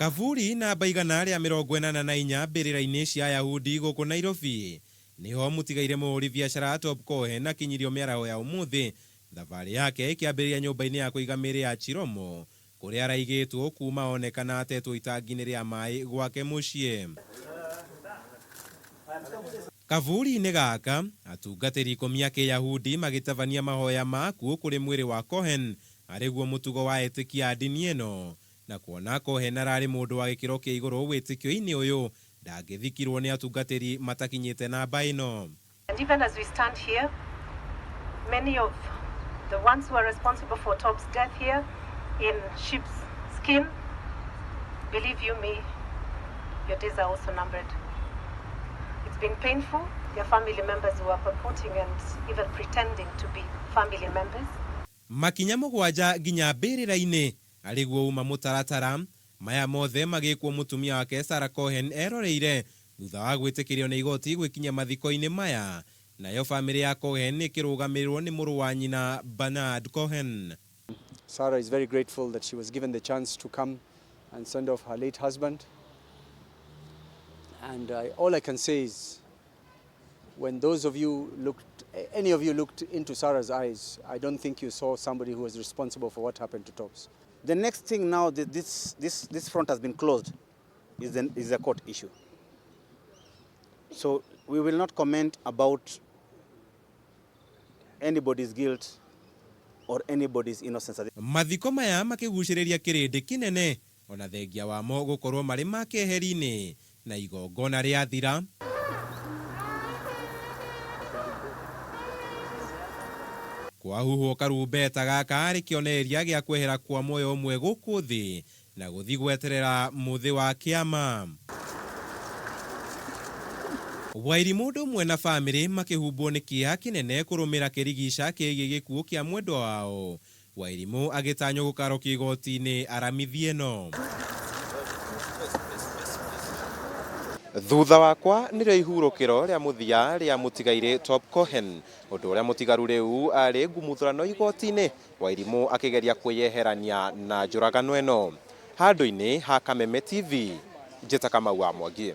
Kavuri na baigana ria 84 mbirira-ini cia Ayahundi guku Nairobi niho mutigaire muhuri biacara Tob Cohen akinyirio miaraho ya umuthi thabarĩ yake ikiambĩrĩria nyumba-ini ya kuiga mĩĩrĩ ya Chiromo kuria araigĩtwo kuma onekana atetwo itangi-inĩ ria maĩ gwake muciĩ. Kavuri-inĩ gaka atungatĩri ikumi a Kĩyahudi magĩtabania mahoya makuo kũrĩ mwĩrĩ wa Cohen arĩguo mũtugo wa etĩkia a ndini ĩno, na kuona Cohen ararĩ mũndũ wa gĩkĩro kĩa igũrũ wĩtĩkio-inĩ ũyũ ndangĩthikirwo nĩ atungatĩri matakinyĩte namba ĩno. And even as we stand here, many of the ones who are responsible for Tob's death here in sheep's skin, believe you me, your days are also numbered. It's been painful. Your family members who are purporting and even pretending to be family members. Makinya mũgwanja nginya mbĩrĩra-ini arĩguo uma mũtaratara maya mothe magĩkwo mutumia wake Sarah Cohen eroreire thutha wa gwĩtĩkĩrio nĩ igoti gwĩkinya mathiko-ini maya, nayo family ya Cohen ĩkĩrũgamĩrĩrwo nĩ mũrũ wa nyina Bernard Cohen. Sarah is very grateful that she was given the chance to come and send off her late husband. And all I can say is, when those of you looked, any of you looked into Sarah's eyes, I don't think you saw somebody who was responsible for what happened to Tobs. The next thing now that this front has been closed is a court issue. So we will not comment about anybody's guilt or anybody's innocence. Mathiko maya makĩgucĩrĩria kĩrĩndĩ kĩnene ona thengia wamo gũkorwo marĩ ma keheri-inĩ na igongona rĩathira. Kwahuhwo karumbeta gaka arĩ kĩonereria gĩa kwehera kwa muoyo ũmwe gũkũ thĩ na gũthi gweterera mũthĩ wa kĩama. Wairimu ũndũ ũmwe na bamĩrĩ makĩhumbwo nĩ kĩeha kĩnene kũrũmĩra kĩrigica kĩgiĩ gĩkuũ kĩa mwendwa wao. Wairimu agĩtanywo gũkarokio igoti-inĩ aramithi ĩno. Thutha wakwa nĩrĩo ihurũkĩro rĩa Muthia rĩa mũtigaire Tob Cohen, ũndũ ũrĩa mũtigaru rĩu arĩ ngumuthũrano igoti-inĩ, Wairimu akĩgeria kwĩyeherania na njũragano ĩno. Handũ-inĩ ha Kameme TV, njĩta Kamau wa Mwangi.